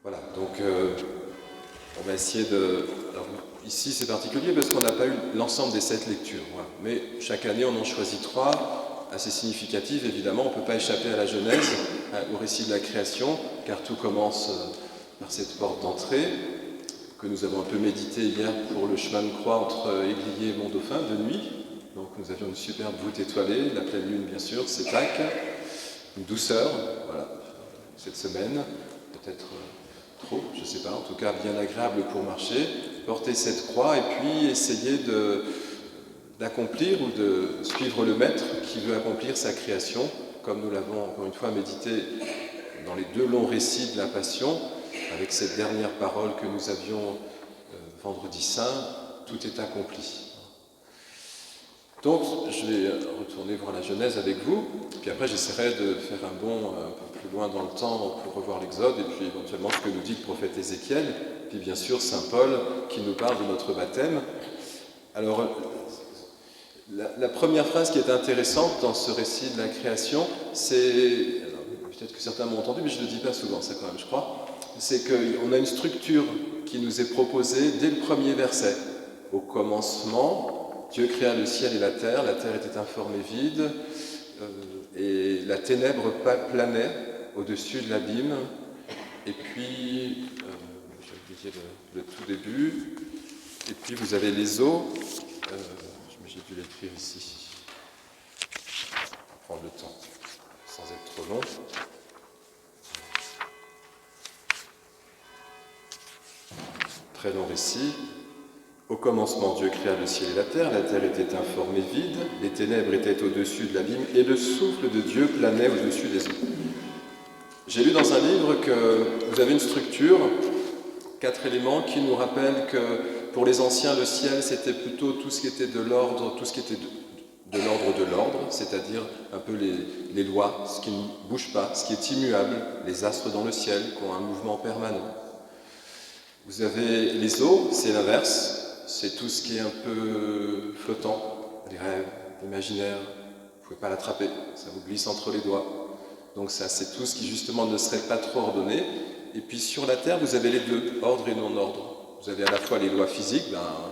Voilà, donc on va essayer de... Alors, ici c'est particulier parce qu'on n'a pas eu l'ensemble des 7 lectures, voilà. Mais chaque année on en choisit 3, assez significatives évidemment. On ne peut pas échapper à la Genèse, au récit de la création, car tout commence par cette porte d'entrée que nous avons un peu médité hier pour le chemin de croix entre Églier et Mont-Dauphin de nuit. Donc nous avions une superbe voûte étoilée, la pleine lune bien sûr, c'est Pâques, une douceur, voilà, cette semaine, peut-être trop, je ne sais pas, en tout cas bien agréable pour marcher, porter cette croix et puis essayer d'accomplir ou de suivre le Maître qui veut accomplir sa création, comme nous l'avons encore une fois médité dans les 2 longs récits de la Passion, avec cette dernière parole que nous avions vendredi saint, tout est accompli. Donc, je vais retourner voir la Genèse avec vous, puis après j'essaierai de faire un bond un peu plus loin dans le temps pour revoir l'Exode, et puis éventuellement ce que nous dit le prophète Ézéchiel, puis bien sûr Saint Paul qui nous parle de notre baptême. Alors, la première phrase qui est intéressante dans ce récit de la création, c'est, peut-être que certains m'ont entendu, mais je ne le dis pas souvent ça quand même, je crois, c'est qu'on a une structure qui nous est proposée dès le premier verset. Au commencement, Dieu créa le ciel et la terre était informe et vide, et la ténèbre planait au-dessus de l'abîme, et puis, j'ai oublié le tout début, et puis vous avez les eaux, j'ai dû l'écrire ici, on va prendre le temps, sans être trop long. Très long récit. Au commencement, Dieu créa le ciel et la terre était informe et vide, les ténèbres étaient au-dessus de l'abîme, et le souffle de Dieu planait au-dessus des eaux. J'ai lu dans un livre que vous avez une structure, 4 éléments qui nous rappellent que pour les anciens, le ciel, c'était plutôt tout ce qui était de l'ordre, tout ce qui était de l'ordre, c'est-à-dire un peu les lois, ce qui ne bouge pas, ce qui est immuable, les astres dans le ciel, qui ont un mouvement permanent. Vous avez les eaux, c'est l'inverse, c'est tout ce qui est un peu flottant, les rêves, l'imaginaire, vous ne pouvez pas l'attraper, ça vous glisse entre les doigts. Donc ça, c'est tout ce qui justement ne serait pas trop ordonné. Et puis sur la Terre, vous avez les 2, ordre et non-ordre. Vous avez à la fois les lois physiques,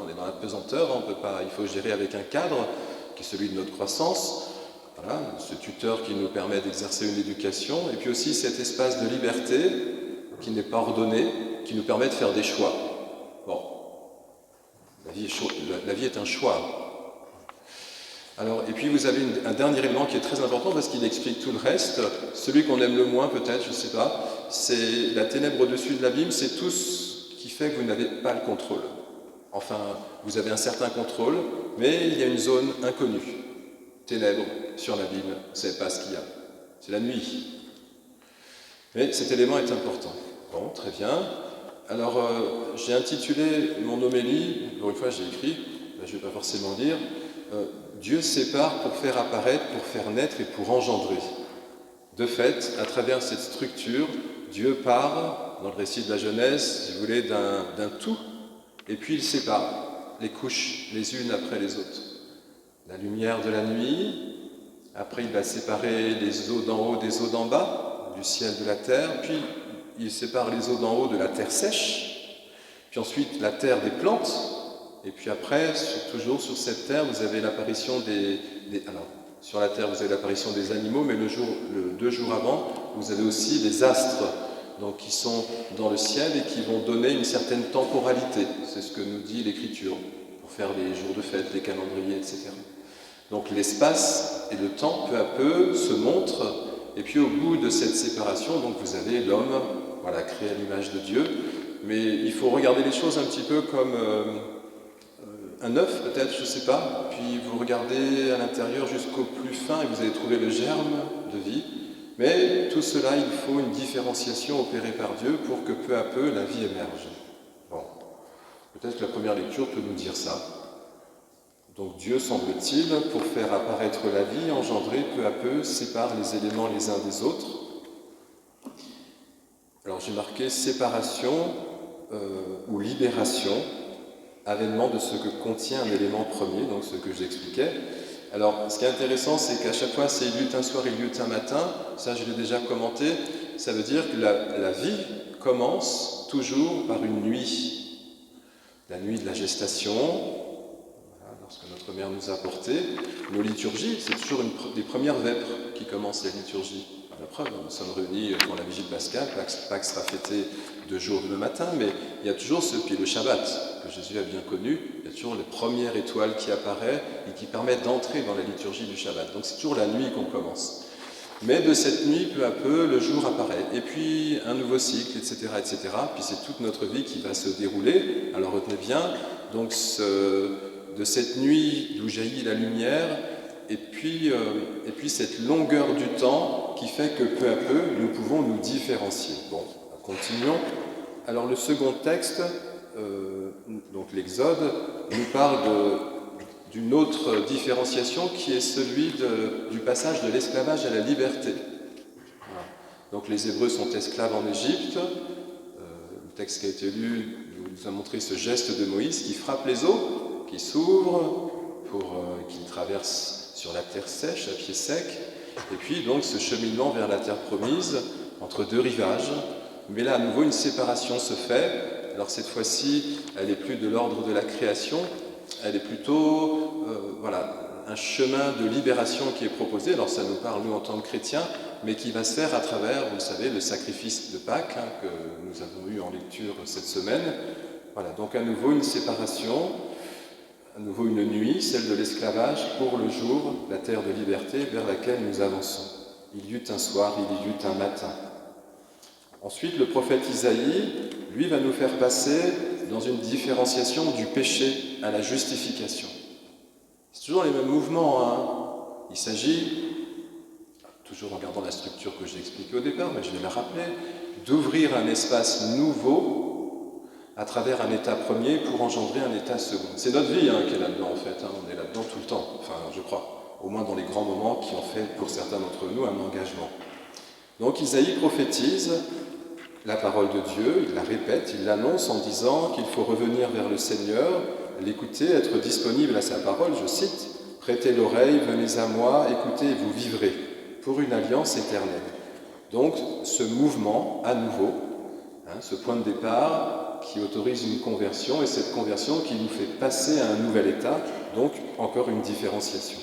on est dans la pesanteur, on peut pas, il faut gérer avec un cadre, qui est celui de notre croissance, voilà, ce tuteur qui nous permet d'exercer une éducation, et puis aussi cet espace de liberté qui n'est pas ordonné, qui nous permet de faire des choix. Bon, la vie est un choix. Alors, et puis vous avez un dernier élément qui est très important parce qu'il explique tout le reste. Celui qu'on aime le moins peut-être, je ne sais pas, c'est la ténèbre au-dessus de l'abîme, c'est tout ce qui fait que vous n'avez pas le contrôle. Enfin, vous avez un certain contrôle, mais il y a une zone inconnue. Ténèbres sur l'abîme, vous ne savez pas ce qu'il y a. C'est la nuit. Mais cet élément est important. Bon, très bien. Alors, j'ai intitulé mon homélie, pour une fois j'ai écrit, je ne vais pas forcément dire, Dieu sépare pour faire apparaître, pour faire naître et pour engendrer. De fait, à travers cette structure, Dieu part, dans le récit de la Genèse, si vous voulez, d'un tout, et puis il sépare les couches les unes après les autres. La lumière de la nuit, après il va séparer les eaux d'en haut des eaux d'en bas, du ciel de la terre, puis il sépare les eaux d'en haut de la terre sèche, puis ensuite la terre des plantes, et puis après, toujours sur cette terre, vous avez l'apparition alors, sur la terre, vous avez l'apparition des animaux, mais 2 jours avant, vous avez aussi les astres, donc qui sont dans le ciel et qui vont donner une certaine temporalité. C'est ce que nous dit l'Écriture, pour faire les jours de fête, les calendriers, etc. Donc l'espace et le temps, peu à peu, se montrent, et puis au bout de cette séparation, donc vous avez l'homme, voilà, créé à l'image de Dieu, mais il faut regarder les choses un petit peu comme un œuf peut-être, je ne sais pas, puis vous regardez à l'intérieur jusqu'au plus fin et vous allez trouver le germe de vie, mais tout cela, il faut une différenciation opérée par Dieu pour que peu à peu la vie émerge. Bon, peut-être que la première lecture peut nous dire ça. Donc Dieu, semble-t-il, pour faire apparaître la vie engendrée, peu à peu, sépare les éléments les uns des autres. Alors j'ai marqué séparation ou libération, avènement de ce que contient un élément premier, donc ce que j'expliquais. Alors, ce qui est intéressant, c'est qu'à chaque fois, c'est il y eut un soir, il y eut un matin, ça je l'ai déjà commenté, ça veut dire que la vie commence toujours par une nuit. La nuit de la gestation, voilà, lorsque notre mère nous a portés. Nos liturgies, c'est toujours des premières vêpres qui commencent la liturgie. La preuve, nous sommes réunis pour la vigile pascale, Pâques sera fêté 2 jours le matin, mais il y a toujours puis le Shabbat, que Jésus a bien connu, il y a toujours la première étoile qui apparaît et qui permet d'entrer dans la liturgie du Shabbat. Donc c'est toujours la nuit qu'on commence. Mais de cette nuit, peu à peu, le jour apparaît. Et puis un nouveau cycle, etc., etc. Puis c'est toute notre vie qui va se dérouler. Alors retenez bien, donc de cette nuit d'où jaillit la lumière, et puis cette longueur du temps qui fait que peu à peu, nous pouvons nous différencier. Bon, continuons. Alors le second texte, donc l'Exode, nous parle d'une autre différenciation qui est celui du passage de l'esclavage à la liberté. Voilà. Donc les Hébreux sont esclaves en Égypte. Le texte qui a été lu nous a montré ce geste de Moïse qui frappe les eaux, qui s'ouvrent, qui traversent sur la terre sèche, à pied sec, et puis donc ce cheminement vers la terre promise, entre 2 rivages. Mais là, à nouveau, une séparation se fait. Alors cette fois-ci, elle n'est plus de l'ordre de la création, elle est plutôt un chemin de libération qui est proposé. Alors ça nous parle, nous, en tant que chrétiens, mais qui va se faire à travers, vous le savez, le sacrifice de Pâques, que nous avons eu en lecture cette semaine. Voilà, donc à nouveau une séparation, à nouveau une nuit, celle de l'esclavage, pour le jour, la terre de liberté vers laquelle nous avançons. Il y eut un soir, il y eut un matin. Ensuite, le prophète Isaïe, lui, va nous faire passer dans une différenciation du péché à la justification. C'est toujours les mêmes mouvements, hein. Il s'agit, toujours en gardant la structure que j'ai expliquée au départ, mais je vais la rappeler, d'ouvrir un espace nouveau à travers un état premier pour engendrer un état second. C'est notre vie qui est là-dedans, en fait. On est là-dedans tout le temps, enfin, je crois. Au moins dans les grands moments qui ont fait, pour certains d'entre nous, un engagement. Donc Isaïe prophétise la parole de Dieu, il la répète, il l'annonce en disant qu'il faut revenir vers le Seigneur, l'écouter, être disponible à sa parole, je cite, « Prêtez l'oreille, venez à moi, écoutez et vous vivrez, pour une alliance éternelle. » Donc ce mouvement, à nouveau, ce point de départ qui autorise une conversion, et cette conversion qui nous fait passer à un nouvel état, donc encore une différenciation.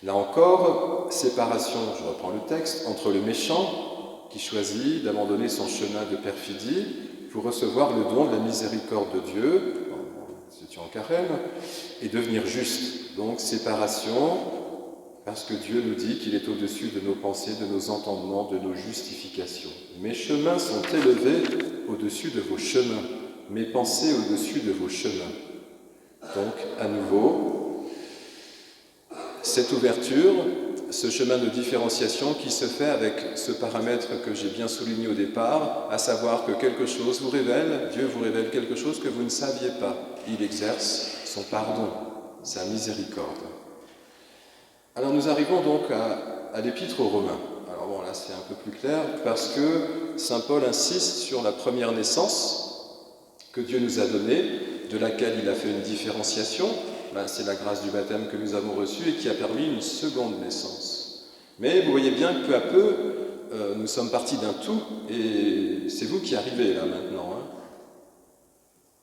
Là encore, séparation, je reprends le texte, entre le méchant qui choisit d'abandonner son chemin de perfidie pour recevoir le don de la miséricorde de Dieu, c'était en carême, et devenir juste. Donc séparation, parce que Dieu nous dit qu'il est au-dessus de nos pensées, de nos entendements, de nos justifications. Mes chemins sont élevés au-dessus de vos chemins, mes pensées au-dessus de vos chemins. Donc, à nouveau, cette ouverture, ce chemin de différenciation qui se fait avec ce paramètre que j'ai bien souligné au départ, à savoir que quelque chose vous révèle, Dieu vous révèle quelque chose que vous ne saviez pas. Il exerce son pardon, sa miséricorde. Alors nous arrivons donc à l'épître aux Romains. Alors bon, là c'est un peu plus clair, parce que saint Paul insiste sur la première naissance que Dieu nous a donnée, de laquelle il a fait une différenciation. C'est la grâce du baptême que nous avons reçue et qui a permis une seconde naissance. Mais vous voyez bien que peu à peu, nous sommes partis d'un tout, et c'est vous qui arrivez là maintenant.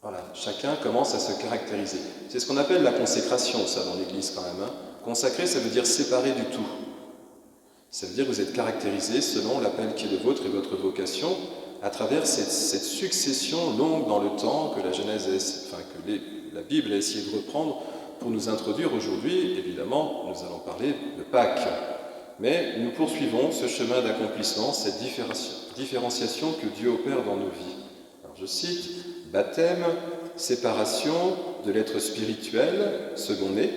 Voilà, chacun commence à se caractériser. C'est ce qu'on appelle la consécration, ça, dans l'Église quand même. Consacré, ça veut dire séparé du tout. Ça veut dire que vous êtes caractérisé selon l'appel qui est le vôtre et votre vocation, à travers cette succession longue dans le temps que la Bible a essayé de reprendre pour nous introduire aujourd'hui. Évidemment, nous allons parler de Pâques. Mais nous poursuivons ce chemin d'accomplissement, cette différenciation que Dieu opère dans nos vies. Alors je cite, baptême, séparation de l'être spirituel, second-né,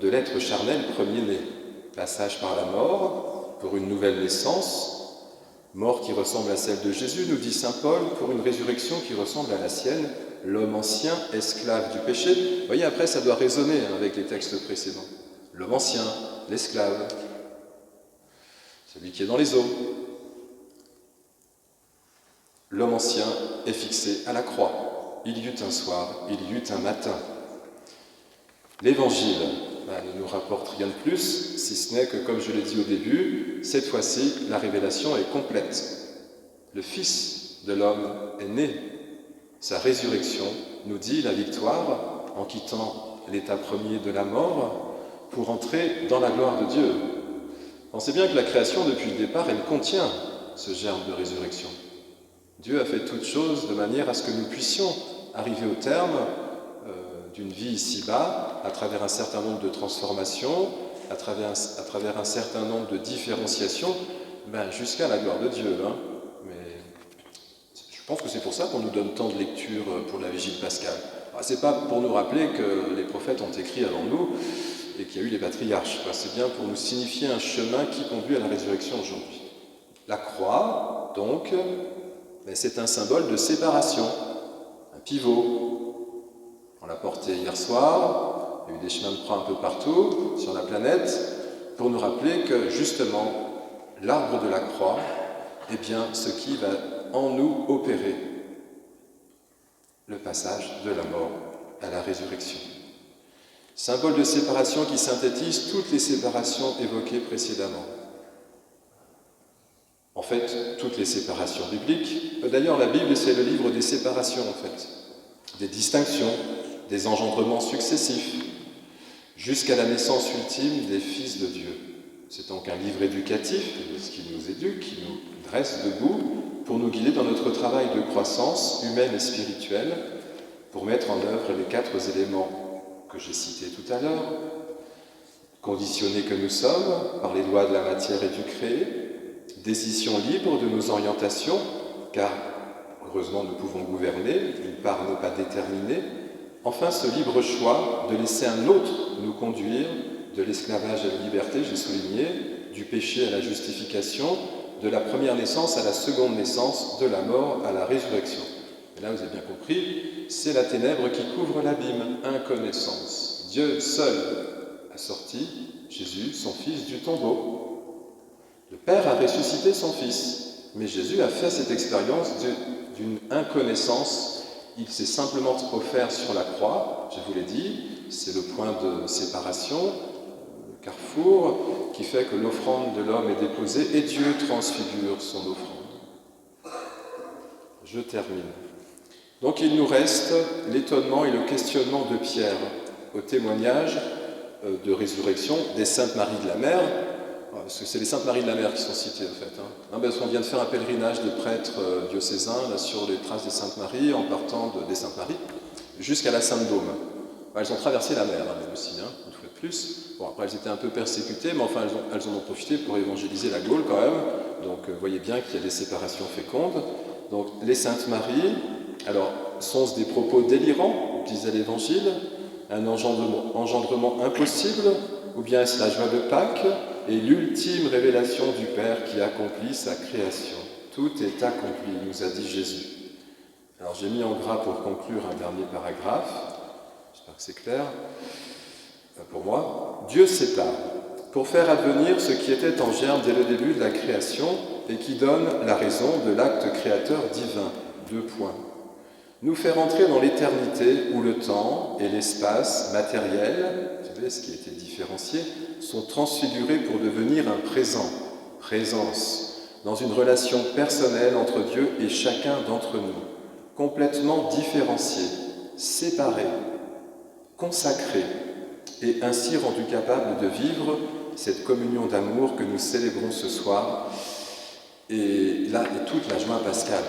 de l'être charnel, premier-né. Passage par la mort, pour une nouvelle naissance, mort qui ressemble à celle de Jésus, nous dit saint Paul, pour une résurrection qui ressemble à la sienne, l'homme ancien, esclave du péché. Vous voyez, après, ça doit résonner avec les textes précédents. L'homme ancien, l'esclave, celui qui est dans les eaux. L'homme ancien est fixé à la croix. Il y eut un soir, il y eut un matin. L'Évangile, ne nous rapporte rien de plus, si ce n'est que, comme je l'ai dit au début, cette fois-ci, la révélation est complète. Le Fils de l'homme est né. Sa résurrection nous dit la victoire en quittant l'état premier de la mort pour entrer dans la gloire de Dieu. Pensez bien que la création, depuis le départ, elle contient ce germe de résurrection. Dieu a fait toutes choses de manière à ce que nous puissions arriver au terme d'une vie ici-bas, à travers un certain nombre de transformations, à travers un certain nombre de différenciations, jusqu'à la gloire de Dieu. Mais je pense que c'est pour ça qu'on nous donne tant de lectures pour la Vigile pascale. C'est pas pour nous rappeler que les prophètes ont écrit avant nous et qu'il y a eu les patriarches. C'est bien pour nous signifier un chemin qui conduit à la résurrection aujourd'hui. La croix, donc, c'est un symbole de séparation, un pivot. On l'a porté hier soir, il y a eu des chemins de croix un peu partout sur la planète, pour nous rappeler que justement, l'arbre de la croix est bien ce qui va en nous opérer le passage de la mort à la résurrection. Symbole de séparation qui synthétise toutes les séparations évoquées précédemment. En fait, toutes les séparations bibliques. D'ailleurs, la Bible, c'est le livre des séparations, en fait. Des distinctions, des engendrements successifs, jusqu'à la naissance ultime des fils de Dieu. C'est donc un livre éducatif, ce qui nous éduque, qui nous dresse debout, pour nous guider dans notre travail de croissance humaine et spirituelle, pour mettre en œuvre les 4 éléments que j'ai cités tout à l'heure, conditionnés que nous sommes par les lois de la matière et du créé, décision libre de nos orientations, car heureusement nous pouvons gouverner, une part n'est pas déterminée, enfin ce libre choix de laisser un autre nous conduire de l'esclavage à la liberté, j'ai souligné, du péché à la justification, de la première naissance à la seconde naissance, de la mort à la résurrection. Et là, vous avez bien compris, c'est la ténèbre qui couvre l'abîme, inconnaissance. Dieu seul a sorti Jésus, son Fils, du tombeau. Le Père a ressuscité son Fils, mais Jésus a fait cette expérience d'une inconnaissance. Il s'est simplement offert sur la croix, je vous l'ai dit, c'est le point de séparation, le carrefour, qui fait que l'offrande de l'homme est déposée et Dieu transfigure son offrande. Je termine. Donc il nous reste l'étonnement et le questionnement de Pierre au témoignage de résurrection des Saintes Maries de la Mer, parce que c'est les Saintes Maries de la Mer qui sont citées en fait. Parce qu'on vient de faire un pèlerinage des prêtres diocésains là, sur les traces des Saintes Maries, en partant des Saintes Maries jusqu'à la Sainte-Dôme. Elles ont traversé la mer, elles aussi, une fois de plus. Bon, après elles étaient un peu persécutées, mais enfin elles en ont profité pour évangéliser la Gaule quand même. Donc vous voyez bien qu'il y a des séparations fécondes. Donc les Saintes Maries, alors sont-ce des propos délirants, disait l'Évangile, un engendrement impossible, ou bien est-ce la joie de Pâques et l'ultime révélation du Père qui accomplit sa création? Tout est accompli, nous a dit Jésus. Alors j'ai mis en gras pour conclure un dernier paragraphe, j'espère que c'est clair pour moi. Dieu sépare pour faire advenir ce qui était en germe dès le début de la création et qui donne la raison de l'acte créateur divin. 2 points. Nous faire entrer dans l'éternité où le temps et l'espace matériel, vous savez, ce qui a été différencié, sont transfigurés pour devenir un présent, présence, dans une relation personnelle entre Dieu et chacun d'entre nous, complètement différenciés, séparés, consacrés, et ainsi rendus capables de vivre cette communion d'amour que nous célébrons ce soir. Et là est toute la joie pascale.